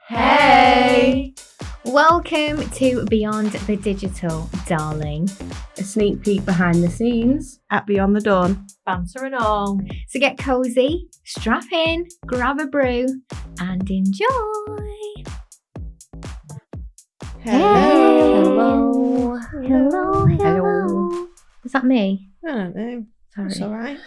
Hey! Welcome to Beyond the Digital, darling. A sneak peek behind the scenes at Beyond the Dawn. Banter and all. So get cozy, strap in, grab a brew, and enjoy. Hello. Hello. Hello. Is that me? I don't know. Sorry. It's all right.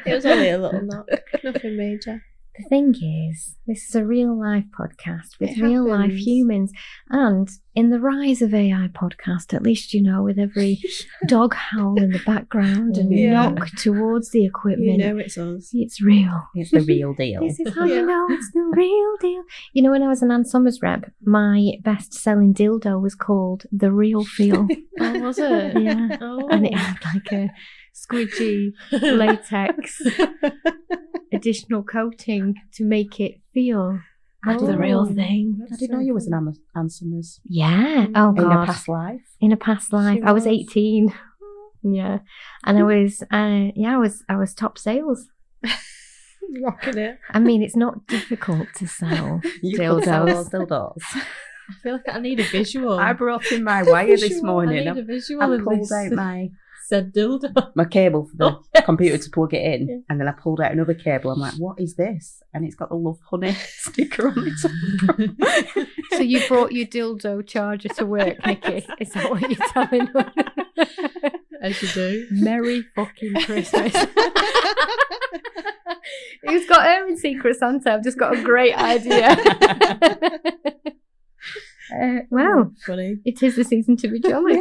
It was only a little knock. Nothing major. The thing is, this is a real life podcast with It real life happens. humans. And in the rise of AI podcast, at least you know, with every dog howl in the background and Yeah. knock towards the equipment, You know it's us. it's real. It's the real deal. This is how Yeah. you know it's the real deal. You know, when I was an Ann Summers rep, my best-selling dildo was called The Real Feel. Oh, was it? Yeah. Oh. And it had like a squidgy latex additional coating to make it feel like the real thing. I didn't know you was an Ann Summers Yeah. Oh in god. a past life. In a past life, She I was was. 18. Yeah, and I was top sales. Rocking it. I mean, it's not difficult to sell You could sell dildos. those dildos. I feel like I need a visual. I brought in my wire this Visual. morning. I need a visual I of pulled this out my said dildo. cable for the Oh, yes. computer to plug it in, Yeah. and then I pulled out another cable. I'm like, what is this? And it's got the Love Honey sticker on it. So you brought your dildo charger to work, Nikki? Is that what you're telling us? As you do. Merry fucking Christmas. Who's got her in Secret Santa? I've just got a great idea. Well, Funny. it is the season to be jolly.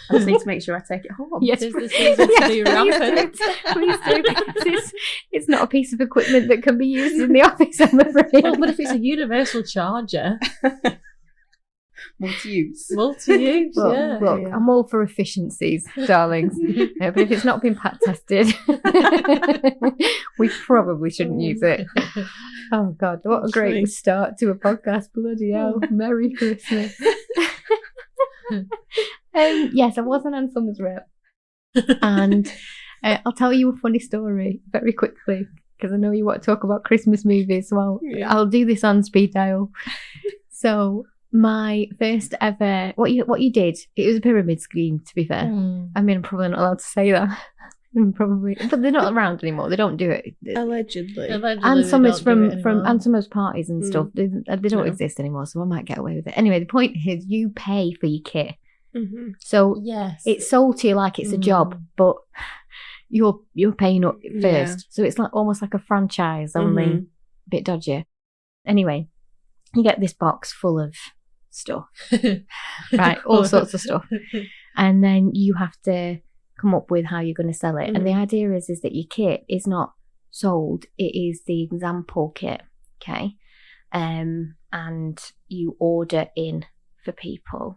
I just need to make sure I take it home. Yes, Tis the season to be rampant. Please do. Because it's not a piece of equipment that can be used in the office, I'm afraid. Well, but if it's a universal charger, Multi-use. multi-use, Look, yeah. look, I'm all for efficiencies, darlings. But if it's not been pat tested, we probably shouldn't use it. Oh, God, what a great True. start to a podcast. Bloody hell. Merry Christmas. Yes, I was an Ann Summers rep. And I'll tell you a funny story very quickly, because I know you want to talk about Christmas movies. So I'll do this on speed dial. So my first ever, what you did, it was a pyramid scheme, to be fair. I mean, I'm probably not allowed to say that. Probably, but they're not around anymore. They don't do it. Allegedly. Ann Summers from Ann Summers parties and stuff, they don't No. exist anymore, so I might get away with it. Anyway, the point is you pay for your kit. Mm-hmm. So Yes. it's sold to you like it's a job, but you're paying up first. Yeah. So it's like almost like a franchise, only Mhm. a bit dodgier. Anyway, you get this box full of stuff, right? All sorts of stuff. And then you have to come up with how you're going to sell it. And the idea is that your kit is not sold, it is the example kit, okay? And you order in for people.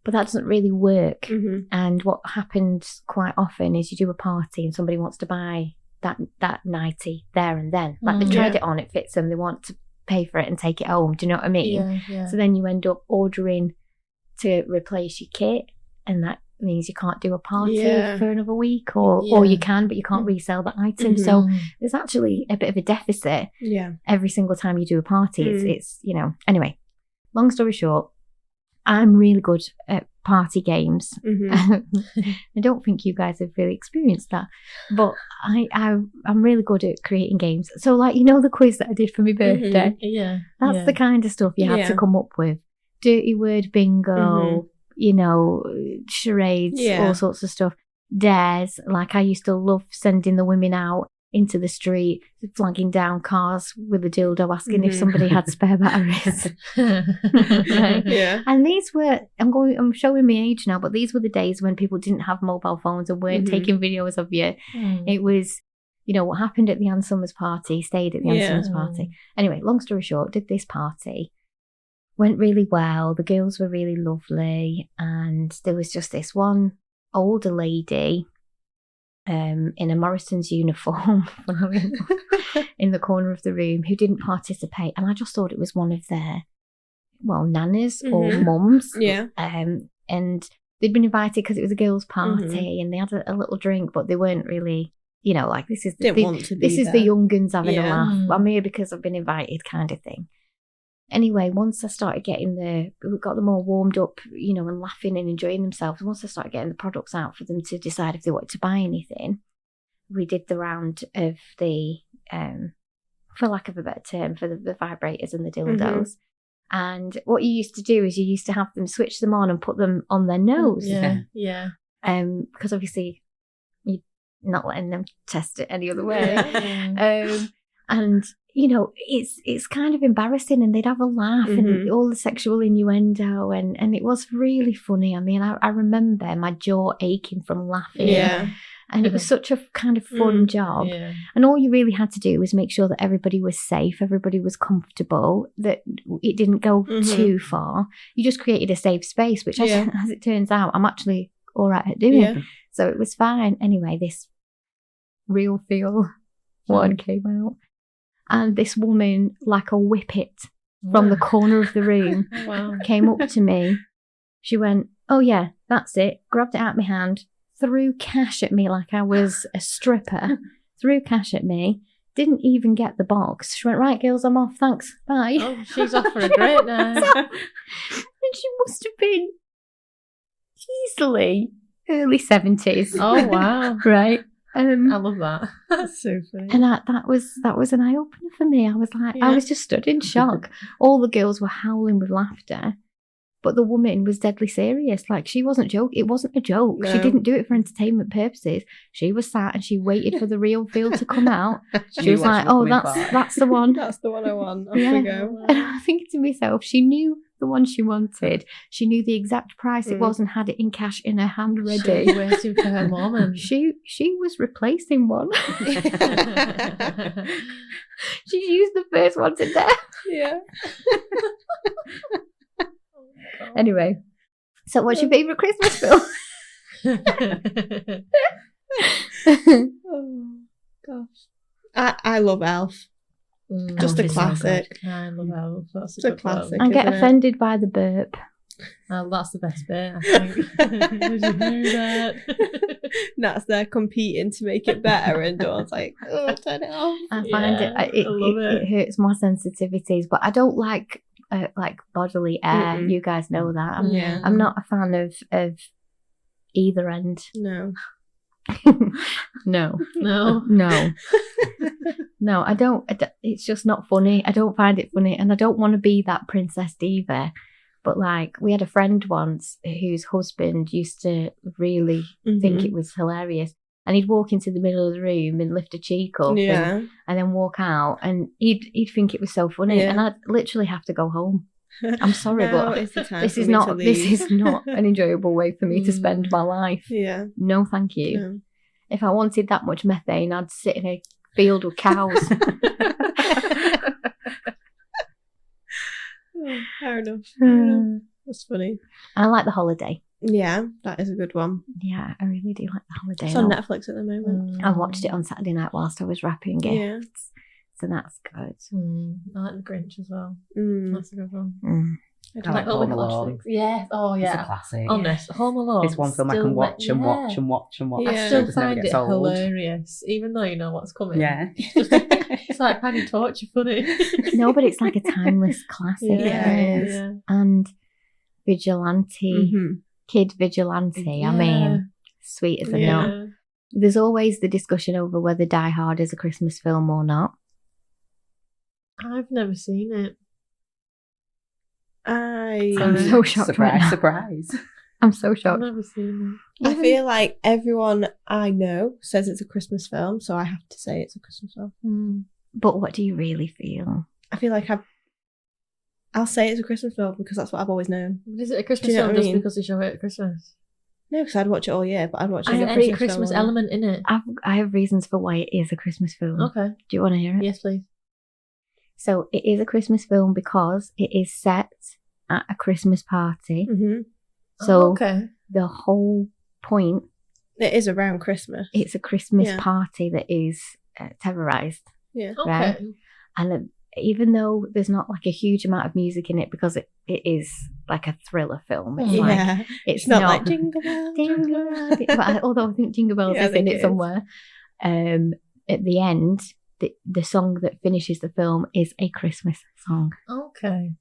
But that doesn't really work. Mm-hmm. And what happens quite often is you do a party and somebody wants to buy that nightie there and then. Like they've tried Yeah. it on, it fits them, they want to pay for it and take it home. Do you know what I mean? Yeah. So then you end up ordering to replace your kit, and that means you can't do a party Yeah. for another week, or Yeah. you can, but you can't resell that item. So there's actually a bit of a deficit Yeah. every single time you do a party. It's anyway, long story short, I'm really good at party games. Mm-hmm. I don't think you guys have really experienced that, but I'm really good at creating games. So like, the quiz that I did for my birthday, Yeah. that's the kind of stuff you had to Yeah. come up with. Dirty word bingo, charades, Yeah. all sorts of stuff. Dares, like I used to love sending the women out into the street, flagging down cars with a dildo, asking if somebody had spare batteries. Right. Yeah. And these were, I'm showing my age now, but these were the days when people didn't have mobile phones and weren't taking videos of you. It was, what happened at the Ann Summers party, stayed at the Ann Summers party. Anyway, long story short, did this party. Went really well. The girls were really lovely. And there was just this one older lady in a Morrison's uniform in the corner of the room who didn't participate. And I just thought it was one of their, nanas or mums. Yeah. And they'd been invited because it was a girls' party and they had a little drink, but they weren't really, like, this is the young guns having a laugh. I'm here because I've been invited, kind of thing. Anyway, once I started we got them all warmed up, and laughing and enjoying themselves. Once I started getting the products out for them to decide if they wanted to buy anything, we did the round of the, for lack of a better term, for the vibrators and the dildos. And what you used to do is you used to have them switch them on and put them on their nose. Yeah. Because obviously you're not letting them test it any other way. And it's kind of embarrassing, and they'd have a laugh and all the sexual innuendo, and it was really funny. I mean, I remember my jaw aching from laughing. Yeah. And it was such a kind of fun job. Yeah. And all you really had to do was make sure that everybody was safe, everybody was comfortable, that it didn't go too far. You just created a safe space, which as it turns out, I'm actually all right at doing. Yeah. So it was fine. Anyway, this real feel one came out. And this woman, like a whippet from the corner of the room, came up to me. She went, "Oh yeah, that's it." Grabbed it out of my hand, threw cash at me like I was a stripper, threw cash at me, didn't even get the box. She went, "Right, girls, I'm off. Thanks. Bye." Oh, she's off for a great night. And she must have been easily early 70s. Oh, wow. Right. I love that. That's so funny. And that was an eye-opener for me. I was like, I was just stood in shock. All the girls were howling with laughter. But the woman was deadly serious. Like, she wasn't joking. It wasn't a joke. No. She didn't do it for entertainment purposes. She was sat and she waited for the real feel to come out. She was like, "Oh, that's the one. That's the one I want. Off we go." And I think to myself, she knew the one she wanted. She knew the exact price it was and had it in cash in her hand ready. She was waiting for her moment. She was replacing one. She used the first one to death. Yeah. Anyway, so what's your favourite Christmas film? Oh gosh, I love Elf. Just a classic. So I love Elf. That's a classic. I get offended by the burp. Oh, that's the best bit, I think. Did you do that? Nat's there competing to make it better, and Dawn's like, "Oh, turn it off." I find it hurts my sensitivities, but I don't like bodily air. You guys know that. I'm not a fan of either end. No. No. I don't. It's just not funny. I don't find it funny, and I don't want to be that princess diva. But like, we had a friend once whose husband used to really think it was hilarious. And he'd walk into the middle of the room and lift a cheek up and then walk out, and he'd think it was so funny. And I'd literally have to go home. I'm sorry, but this is not an enjoyable way for me to spend my life. Yeah. No, thank you. No. If I wanted that much methane, I'd sit in a field with cows. Fair enough. That's funny. I like The Holiday. Yeah, that is a good one. Yeah, I really do like The Holiday. It's on Netflix at the moment. I watched it on Saturday night whilst I was wrapping gifts. Yeah. So that's good. I like The Grinch as well. That's a good one. I like Home Alone. Yeah. Oh, yeah. It's a classic. Honest, Home Alone. It's one film I can watch and watch and watch and watch. Yeah. I still find it hilarious, even though you know what's coming. Yeah. It's like Penny Torture funny. No, but it's like a timeless classic. Yeah, it is. Yeah. And Vigilante, Kid Vigilante. I mean, sweet as a nut. There's always the discussion over whether Die Hard is a Christmas film or not. I've never seen it. I'm so shocked. Surprise. I'm so shocked. I've never seen it. I feel like everyone I know says it's a Christmas film, so I have to say it's a Christmas film. But what do you really feel? I feel like I'll say it's a Christmas film because that's what I've always known. But is it a Christmas film just because they show it at Christmas? No, because I'd watch it all year, but I'd watch it every Christmas element in it. I have reasons for why it is a Christmas film. Okay. Do you want to hear it? Yes, please. So it is a Christmas film because it is set at a Christmas party. So the whole point... It is around Christmas. It's a Christmas party that is terrorised. Yeah. Right? Okay. And even though there's not like a huge amount of music in it because it is like a thriller film. It's like it's not like Jingle Bell. Although I think Jingle Bells is in it somewhere. At the end, the song that finishes the film is a Christmas song. Okay.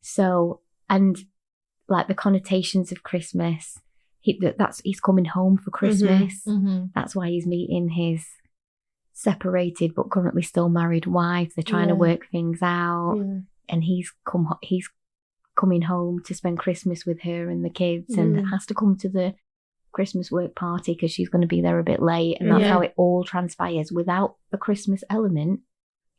So, and like the connotations of Christmas, he's coming home for Christmas. That's why he's meeting his separated but currently still married wife. They're trying to work things out, and he's coming home to spend Christmas with her and the kids, and has to come to the Christmas work party because she's going to be there a bit late, and that's how it all transpires. Without the Christmas element,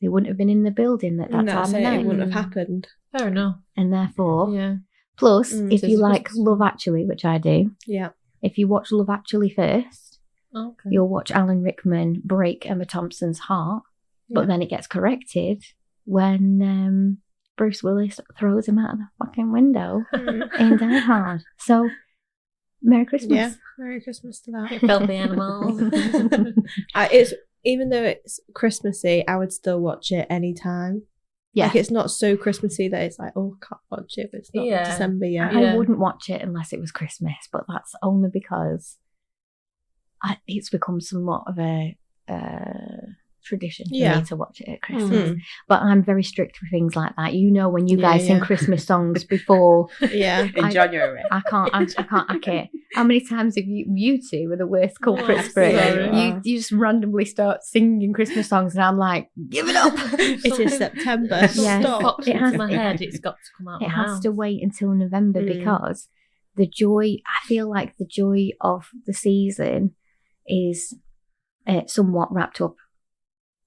they wouldn't have been in the building at that time of night. It wouldn't have happened. Fair enough. And therefore, plus, if you like Love Actually, which I do, if you watch Love Actually first, you'll watch Alan Rickman break Emma Thompson's heart, but then it gets corrected when Bruce Willis throws him out of the fucking window in Die Hard. So, Merry Christmas. Yeah, Merry Christmas to that. Filthy animals. It's even though it's Christmassy, I would still watch it anytime. Yeah, like it's not so Christmassy that it's like, oh, I can't watch it. But it's not December yet. I wouldn't watch it unless it was Christmas, but that's only because it's become somewhat of a tradition for me to watch it at Christmas. But I'm very strict with things like that. You know, when you guys sing Christmas songs before in January, I can't hack it. How many times have you two were the worst culprits for it? You just randomly start singing Christmas songs, and I'm like, give it up. It is September. Stop. It has my head. It's got to come out. It has to wait until November because the joy. I feel like the joy of the season is somewhat wrapped up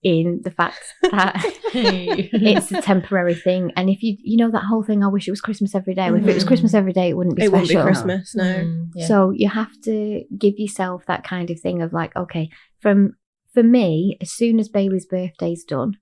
in the fact that it's a temporary thing. And if you know that whole thing, I wish it was Christmas every day. If it was Christmas every day, it wouldn't be special. It wouldn't be Christmas, no. So you have to give yourself that kind of thing of like, okay, for me, as soon as Bailey's birthday's done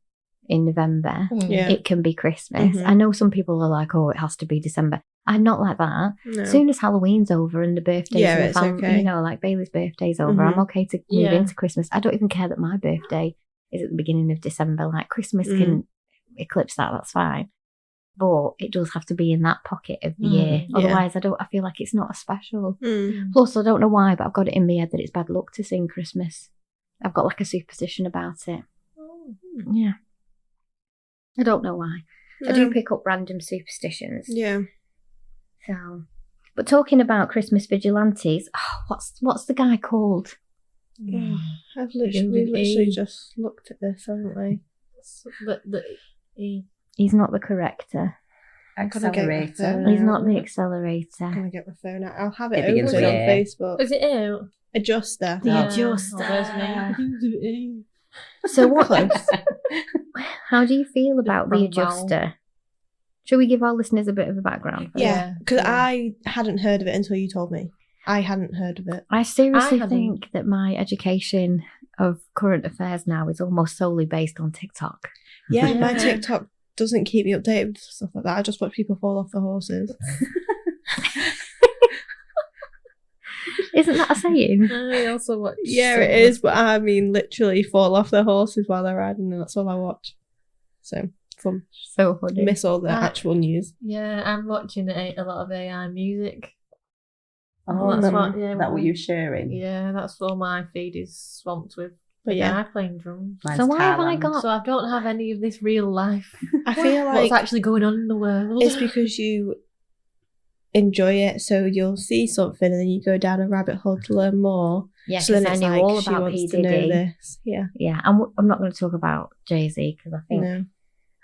in November, it can be Christmas. I know some people are like, oh, it has to be December. I'm not like that. No. As soon as Halloween's over and the birthdays and the family, you know, like Bailey's birthday's over, I'm okay to move into Christmas. I don't even care that my birthday is at the beginning of December. Like Christmas can eclipse that, that's fine. But it does have to be in that pocket of the year. Otherwise I feel like it's not as special. Plus I don't know why, but I've got it in my head that it's bad luck to sing Christmas. I've got like a superstition about it. Yeah. I don't know why. I do pick up random superstitions. Yeah. So, but talking about Christmas vigilantes, what's the guy called? I've literally just looked at this, haven't we? He's not the corrector. Accelerator. He's not the accelerator. I'm gonna get my phone out. I'll have it open on Facebook. Is it out? Adjuster. The adjuster. So what? How do you feel about the adjuster? Shall we give our listeners a bit of a background? Yeah, because I hadn't heard of it until you told me. I hadn't heard of it. I seriously think that my education of current affairs now is almost solely based on TikTok. Yeah, my TikTok doesn't keep me updated with stuff like that. I just watch people fall off the horses. Isn't that a saying? I also watch. Yeah, it is, but I mean literally fall off their horses while they're riding, and that's all I watch. So fun. So funny. Miss all the actual news. Yeah, I'm watching a lot of AI music. Oh, that's what you're sharing? Yeah, that's all my feed is swamped with. But yeah, playing drums. So why have I got? So I don't have any of this real life. I feel like what's actually going on in the world. It's because you enjoy it, so you'll see something and then you go down a rabbit hole to learn more. Yeah, so then I knew all about P. Diddy. Yeah. I'm not going to talk about Jay-Z because I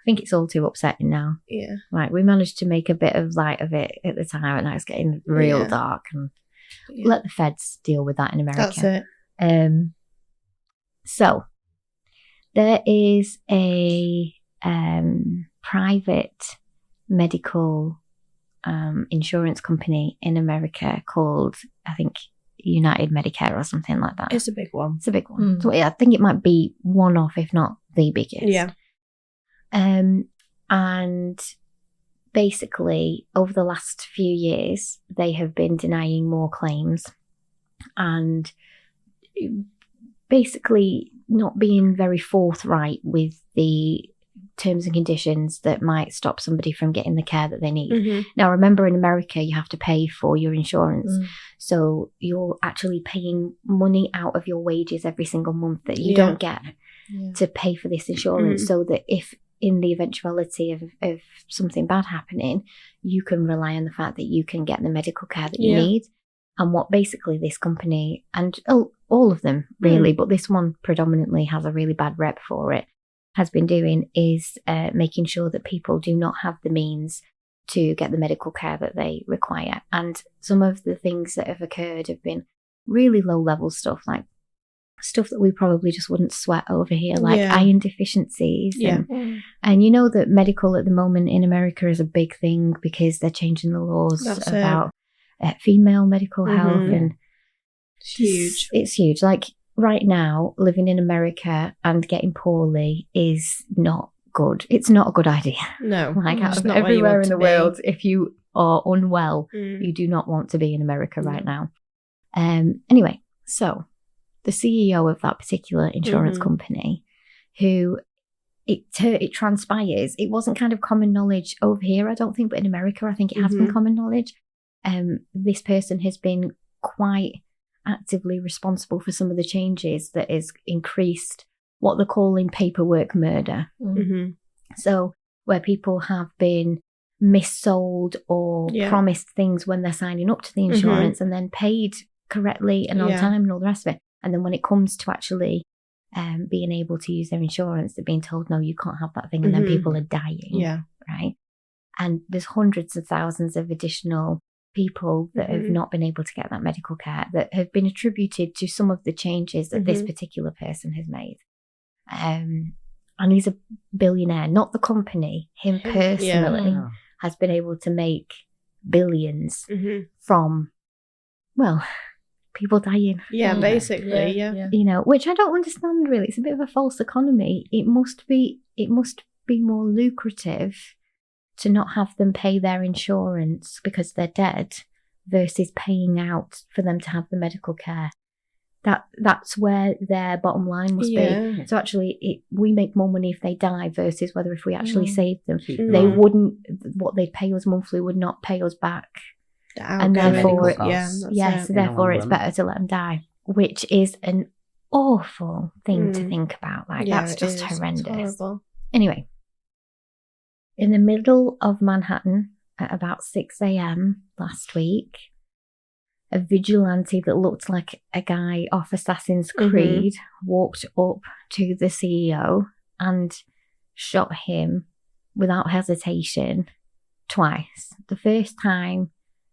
think it's all too upsetting now. Yeah, like we managed to make a bit of light of it at the time, and now it's getting real dark. And let the feds deal with that in America. That's it. So there is a private medical insurance company in America called, I think, United Medicare or something like that. It's a big one. It's a big one. So I think it might be one of, if not the biggest. Yeah. And basically, over the last few years, they have been denying more claims and basically not being very forthright with the terms and conditions that might stop somebody from getting the care that they need. Now, remember, in America, you have to pay for your insurance. So you're actually paying money out of your wages every single month that you don't get to pay for this insurance, so that if in the eventuality of something bad happening, you can rely on the fact that you can get the medical care that you need. And what basically this company, and all of them really, but this one predominantly has a really bad rep for it, has been doing is making sure that people do not have the means to get the medical care that they require. And some of the things that have occurred have been really low level stuff, like stuff that we probably just wouldn't sweat over here, like iron deficiencies. And you know that medical at the moment in America is a big thing because they're changing the laws about female medical health. And it's huge. It's huge. Like right now, living in America and getting poorly is not good. It's not a good idea. No. Like everywhere in the world, if you are unwell, you do not want to be in America right now. Anyway, so the CEO of that particular insurance company, who it transpires, it wasn't kind of common knowledge over here, I don't think, but in America, I think it has been common knowledge. This person has been quite actively responsible for some of the changes that has increased what they're calling paperwork murder. So where people have been missold or promised things when they're signing up to the insurance and then paid correctly and on time and all the rest of it. And then when it comes to actually being able to use their insurance, they're being told, no, you can't have that thing. And then people are dying. Right. And there's hundreds of thousands of additional people that have not been able to get that medical care that have been attributed to some of the changes that this particular person has made. And he's a billionaire, not the company. Him personally has been able to make billions from, well, people dying. Basically. You know, which I don't understand really. It's a bit of a false economy. It must be more lucrative to not have them pay their insurance because they're dead versus paying out for them to have the medical care. That's where their bottom line must be. So actually, we make more money if they die versus whether if we actually save them. They wouldn't, what they'd pay us monthly would not pay us back. And therefore, therefore it's better to let them die, which is an awful thing to think about. Like, that's just horrendous. Anyway, in the middle of Manhattan at about 6 a.m. last week, a vigilante that looked like a guy off Assassin's Creed walked up to the CEO and shot him without hesitation twice. The first time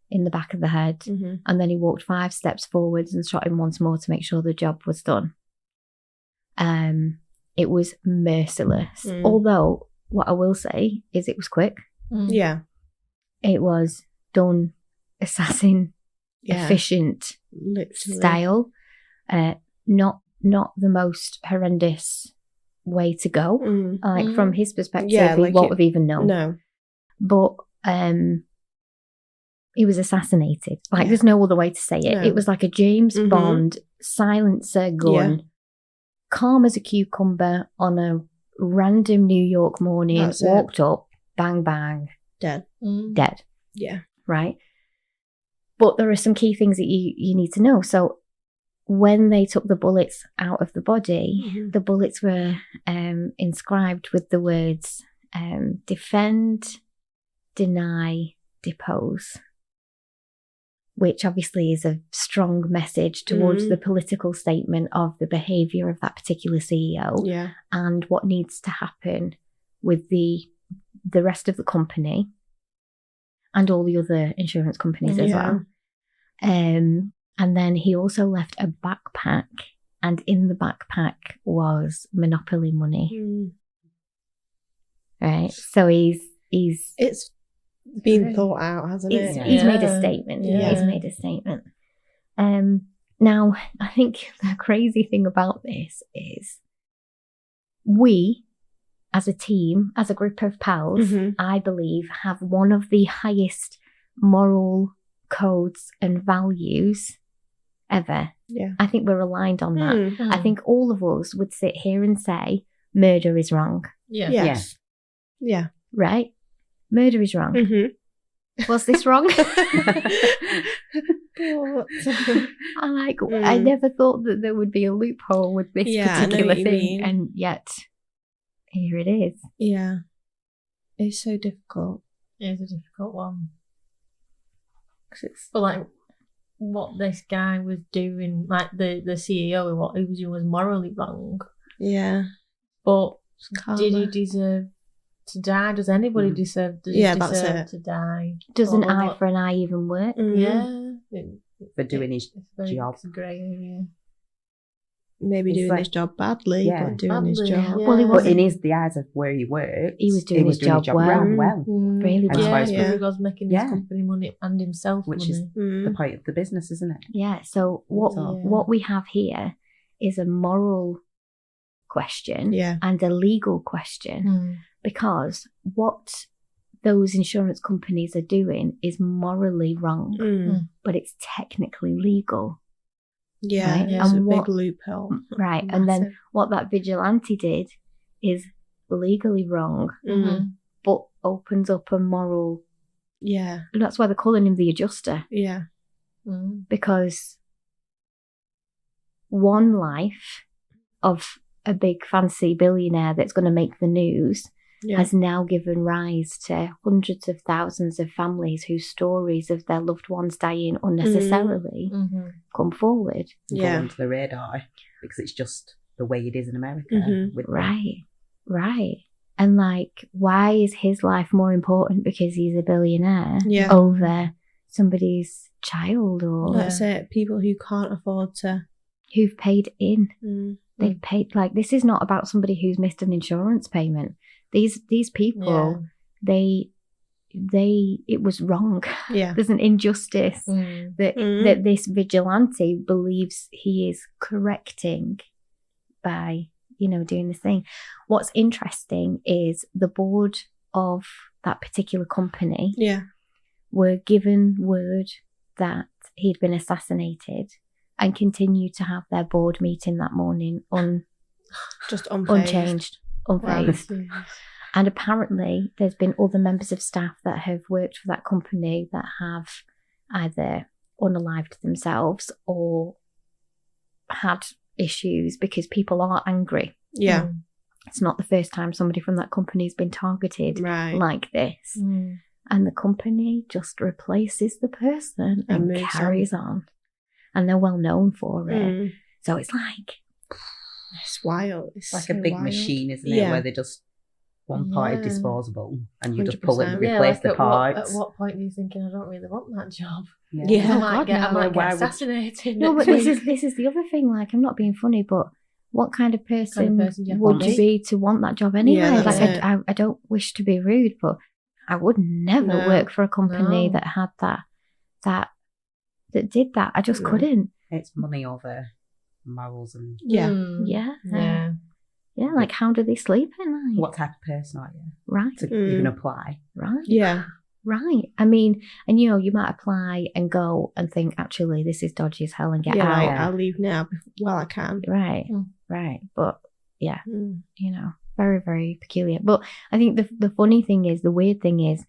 in the back of the head, and then he walked 5 steps forwards and shot him once more to make sure the job was done. It was merciless. Although, what I will say is it was quick. It was done assassin efficient style. Not the most horrendous way to go. Like from his perspective, he won't have even known. No. But he was assassinated. Like there's no other way to say it. No. It was like a James Bond silencer gun, calm as a cucumber on a random New York morning. Walked up, bang bang, dead. Dead. Yeah. Right. But there are some key things that you need to know. So when they took the bullets out of the body, the bullets were inscribed with the words defend, deny, depose, which obviously is a strong message towards the political statement of the behaviour of that particular CEO and what needs to happen with the rest of the company and all the other insurance companies as well. And then he also left a backpack, and in the backpack was Monopoly money. Right, so it's been thought out, hasn't it? He's made a statement. He's made a statement. Now, I think the crazy thing about this is we, as a team, as a group of pals, I believe, have one of the highest moral codes and values ever. I think we're aligned on that. I think all of us would sit here and say murder is wrong. Yes. Yeah. Right? Murder is wrong. Was this wrong? I never thought that there would be a loophole with this particular thing, and yet here it is. Yeah. It's so difficult. It is a difficult one. But like what this guy was doing, like the CEO, what he was doing was morally wrong. Yeah. But did he deserve to die? Does anybody deserve to die? Does an eye for an eye even work? Yeah. For doing his job. It's a grey area. Maybe doing his job badly, but doing his job. Yeah. Well, he was in the eyes of where he worked, he was doing his job well. Really well. He was making his company money and himself which money. is the point of the business, isn't it? Yeah. So what we have here is a moral question and a legal question, because what those insurance companies are doing is morally wrong, but it's technically legal. Yeah, right? It's a big loophole. Right. Massive. And then what that vigilante did is legally wrong, but opens up a moral... Yeah. And that's why they're calling him the adjuster. Yeah. Because one life of a big fancy billionaire that's going to make the news has now given rise to hundreds of thousands of families whose stories of their loved ones dying unnecessarily come forward. Go onto the radar, because it's just the way it is in America. Right. And like, why is his life more important because he's a billionaire over somebody's child? Or that's it. People who can't afford to... Who've paid in. They've paid, like, this is not about somebody who's missed an insurance payment. These people, it was wrong. Yeah. There's an injustice that this vigilante believes he is correcting by, doing this thing. What's interesting is the board of that particular company were given word that he'd been assassinated and continued to have their board meeting that morning unchanged. Unfazed. And apparently there's been other members of staff that have worked for that company that have either unalived themselves or had issues because people are angry. Yeah. It's not the first time somebody from that company has been targeted like this. And the company just replaces the person and carries on. And they're well known for it. So it's like... It's wild. It's like so a big wild. machine, isn't it? Where they just one part is disposable and you just pull it and replace the parts. At what point are you thinking, I don't really want that job? Yeah. I might get assassinated. No, but this is the other thing. Like, I'm not being funny, but what kind of person would you be to want that job anyway? Yeah, I don't wish to be rude, but I would never work for a company that had that did that. I just couldn't. It's money over morals and like, how do they sleep at night? What type of person are you? Right. To even apply. Right. Yeah. Right. I mean, and you might apply and go and think, actually, this is dodgy as hell and get out. I'll leave now while I can. Right. Right. But very, very peculiar. But I think the funny thing is, the weird thing is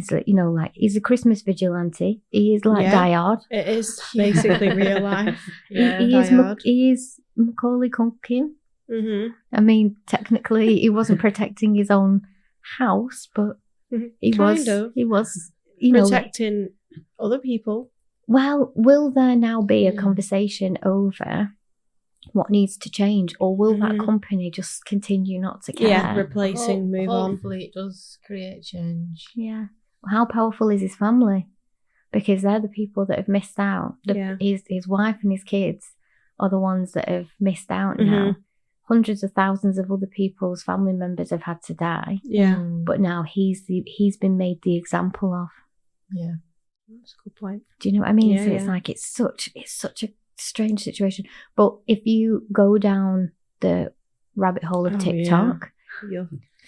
that, like, he's a Christmas vigilante. He is like Die Hard. It is basically real life. He is Macaulay Culkin. I mean, technically, he wasn't protecting his own house, but he was protecting other people. Well, will there now be a conversation over what needs to change, or will that company just continue not to care? Yeah, replacing, move on. Hopefully it does create change. Yeah. How powerful is his family? Because they're the people that have missed out. His wife and his kids are the ones that have missed out now. Hundreds of thousands of other people's family members have had to die. Yeah. But now he's been made the example of. Yeah. That's a good point. Do you know what I mean? So it's like, it's such a strange situation. But if you go down the rabbit hole of TikTok,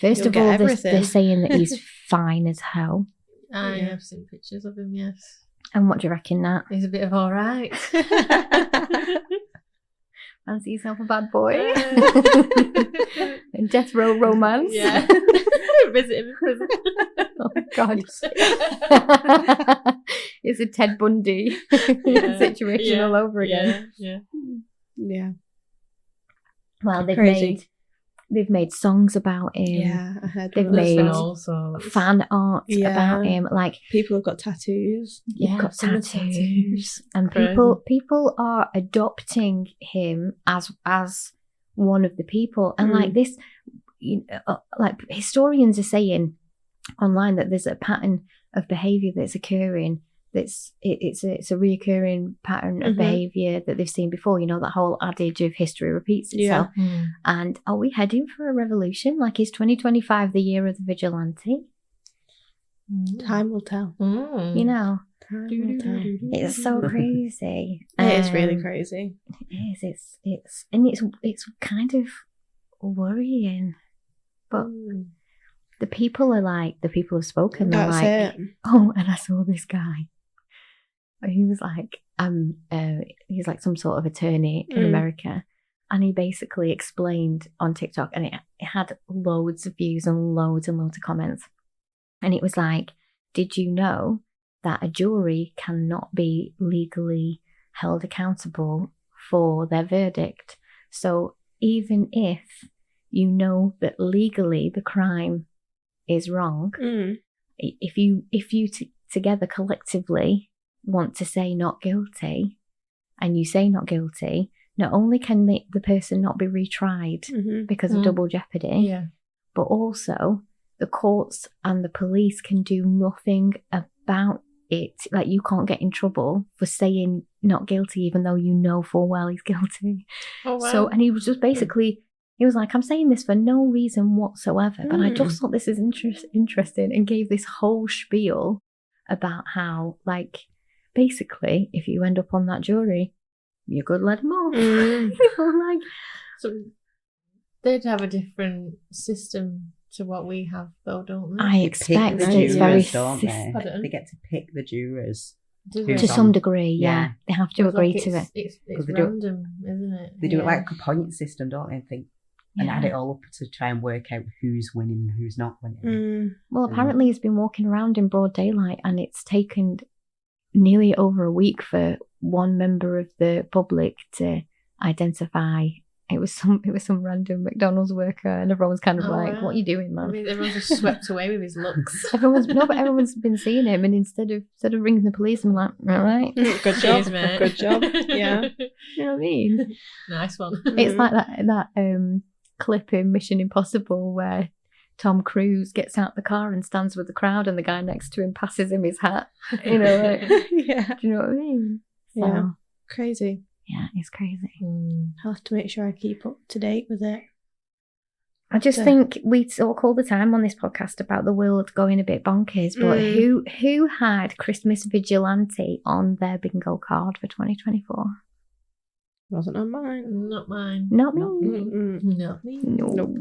first of all, they're saying that he's fine as hell. I have seen pictures of him, yes. And what do you reckon, Nat? He's a bit of all right. Fancy yourself a bad boy? And death row romance? Yeah. visit him in prison. Oh God. It's a Ted Bundy situation all over again. Yeah. Well, they've made songs about him. Yeah, I heard they've made fan art about him. Like, people have got tattoos. Got tattoos. And people are adopting him as one of the people. And like this, like historians are saying online that there's a pattern of behaviour that's occurring. It's a reoccurring pattern of behaviour that they've seen before. You know, that whole adage of history repeats itself. Yeah. And are we heading for a revolution? Like, is 2025 the year of the vigilante? Time will tell. You know, time will tell. It's so crazy. It is really crazy. It is. It's kind of worrying, but. The people have spoken. They're like, oh, and I saw this guy. He was like, he's like some sort of attorney in America. And he basically explained on TikTok, and it had loads of views and loads of comments. And it was like, did you know that a jury cannot be legally held accountable for their verdict? So even if you know that legally the crime is wrong, if you together collectively want to say not guilty, and you say not guilty, not only can the person not be retried because of double jeopardy, but also the courts and the police can do nothing about it. Like, you can't get in trouble for saying not guilty even though you know full well he's guilty. Oh, wow. So, and he was just basically, he was like, I'm saying this for no reason whatsoever, but I just thought this is interesting, and gave this whole spiel about how, like, basically, if you end up on that jury, you could let them off. Like, so they'd have a different system to what we have, though, don't they? I expect that it's very They get to pick the jurors. To some degree, yeah. They have to agree to it. It's random, isn't it? They do it like a point system, don't they? And add it all up to try and work out who's winning and who's not winning. Well, apparently he's been walking around in broad daylight, and it's taken nearly over a week for one member of the public to identify. It was some random McDonald's worker, and everyone's kind of like, "What are you doing, man?" I mean, everyone's just swept away with his looks. Everyone's been seeing him, and instead of ringing the police, I'm like, "All right, good job, mate. Good job." Yeah, you know what I mean? Nice one. It's like that clip in Mission Impossible where Tom Cruise gets out the car and stands with the crowd, and the guy next to him passes him his hat. You know, like, yeah. Do you know what I mean? So, yeah, crazy. Yeah, it's crazy. I'll have to make sure I keep up to date with it. I just think we talk all the time on this podcast about the world going a bit bonkers, but who had Christmas Vigilante on their bingo card for 2024? Wasn't on mine. Not mine. Not me. Not me. No.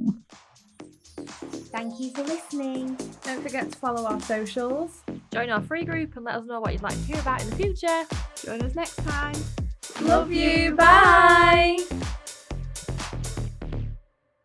Thank you for listening. Don't forget to follow our socials, join our free group, and let us know what you'd like to hear about in the future. Join us next time. Love you. Bye.